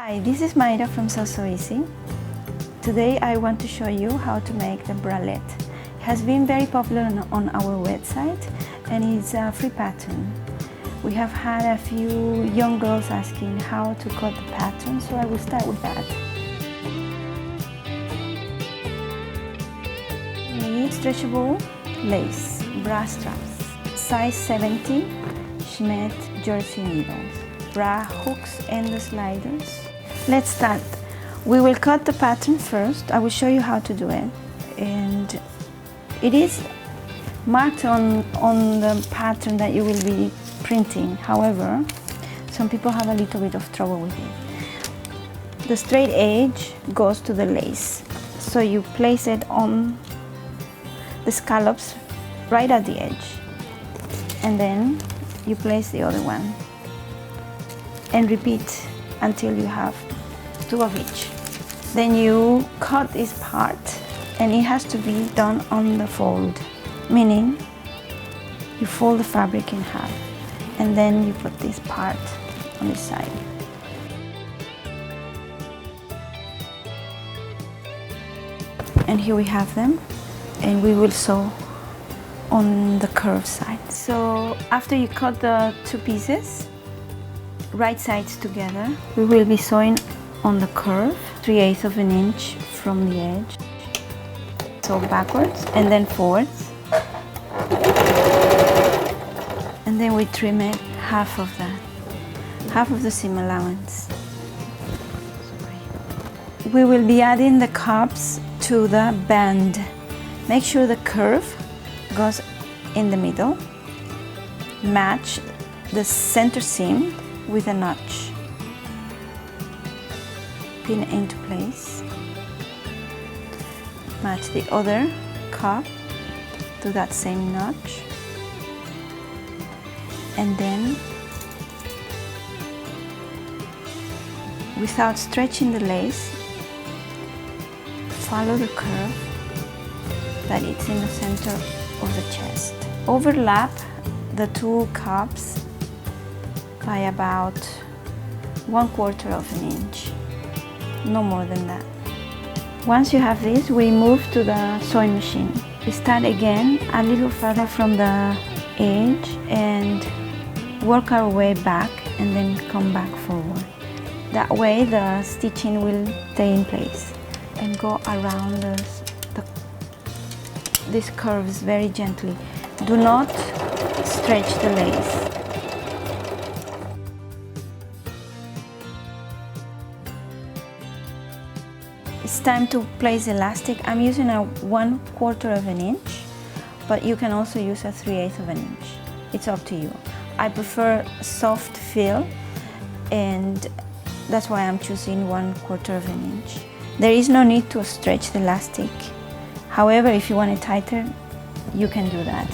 Hi, this is Mayra from So Easy. Today I want to show you how to make the bralette. It has been very popular on our website and it's a free pattern. We have had a few young girls asking how to cut the pattern, so I will start with that. You need stretchable lace, bra straps, size 70 Schmidt jersey needles, bra hooks and the sliders. Let's start. We will cut the pattern first. I will show you how to do it. And it is marked on the pattern that you will be printing. However, some people have a little bit of trouble with it. The straight edge goes to the lace. So you place it on the scallops right at the edge. And then you place the other one. And repeat until you have two of each. Then you cut this part and it has to be done on the fold, meaning you fold the fabric in half and then you put this part on the side. And here we have them, and we will sew on the curved side. So after you cut the two pieces, right sides together, we will be sewing on the curve, 3/8 of an inch from the edge. So backwards and then forwards. And then we trim it half of the seam allowance. Sorry. We will be adding the cups to the band. Make sure the curve goes in the middle. Match the center seam with a notch. Pin it into place. Match the other cup to that same notch. And then, without stretching the lace, follow the curve that it's in the center of the chest. Overlap the two cups by about 1/4 of an inch, no more than that. Once you have this, we move to the sewing machine. We start again a little further from the edge and work our way back and then come back forward. That way the stitching will stay in place and go around these curves very gently. Do not stretch the lace. It's time to place elastic. I'm using a 1/4 of an inch, but you can also use a 3/8 of an inch. It's up to you. I prefer soft feel, and that's why I'm choosing 1/4 of an inch. There is no need to stretch the elastic. However, if you want it tighter, you can do that.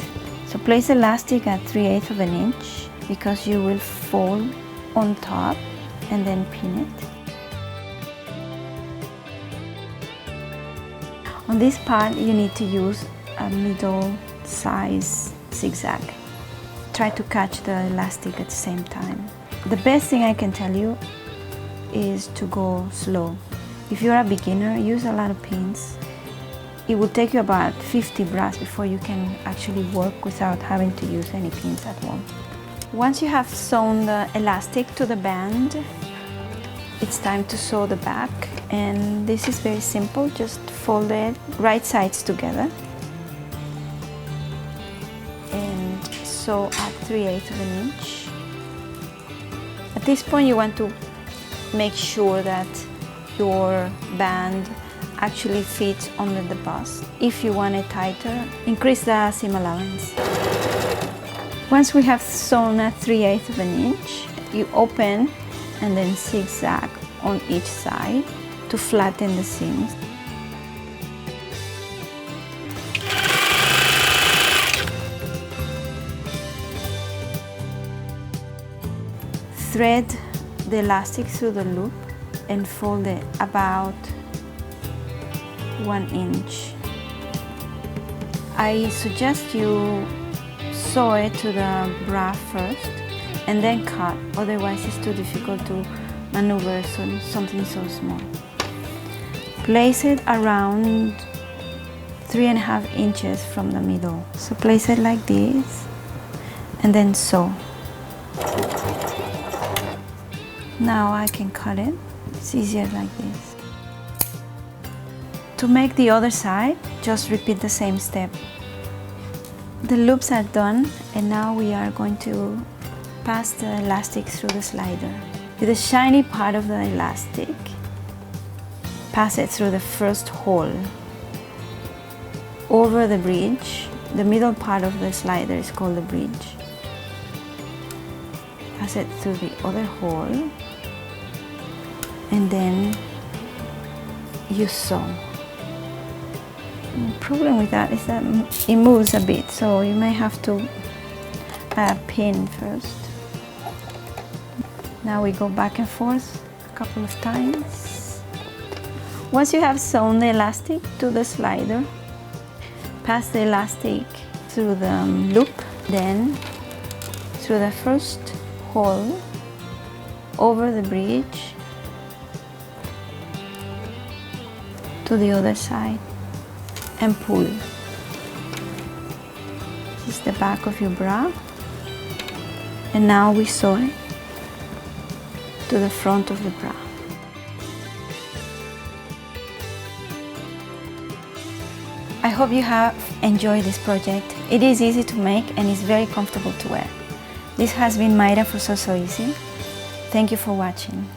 So place elastic at 3/8 of an inch because you will fold on top and then pin it. On this part, you need to use a middle size zigzag. Try to catch the elastic at the same time. The best thing I can tell you is to go slow. If you're a beginner, use a lot of pins. It will take you about 50 bras before you can actually work without having to use any pins at all. Once you have sewn the elastic to the band, it's time to sew the back. And this is very simple. Just fold it right sides together and sew at 3/8 of an inch. At this point, you want to make sure that your band actually fits under the bust. If you want it tighter, increase the seam allowance. Once we have sewn at 3/8 of an inch, you open and then zigzag on each side to flatten the seams. Thread the elastic through the loop and fold it about 1 inch. I suggest you sew it to the bra first and then cut, otherwise it's too difficult to maneuver something so small. Place it around 3.5 inches from the middle. So place it like this and then sew. Now I can cut it. It's easier like this. To make the other side, just repeat the same step. The loops are done, and now we are going to pass the elastic through the slider. With the shiny part of the elastic, pass it through the first hole. Over the bridge, the middle part of the slider is called the bridge. Pass it through the other hole, and then you sew. The problem with that is that it moves a bit, so you may have to add a pin first. Now we go back and forth a couple of times. Once you have sewn the elastic to the slider, pass the elastic through the loop, then through the first hole, over the bridge to the other side, and pull. This is the back of your bra, and now we sew it to the front of the bra. I hope you have enjoyed this project. It is easy to make and is very comfortable to wear. This has been Mayra for Sew So Easy. Thank you for watching.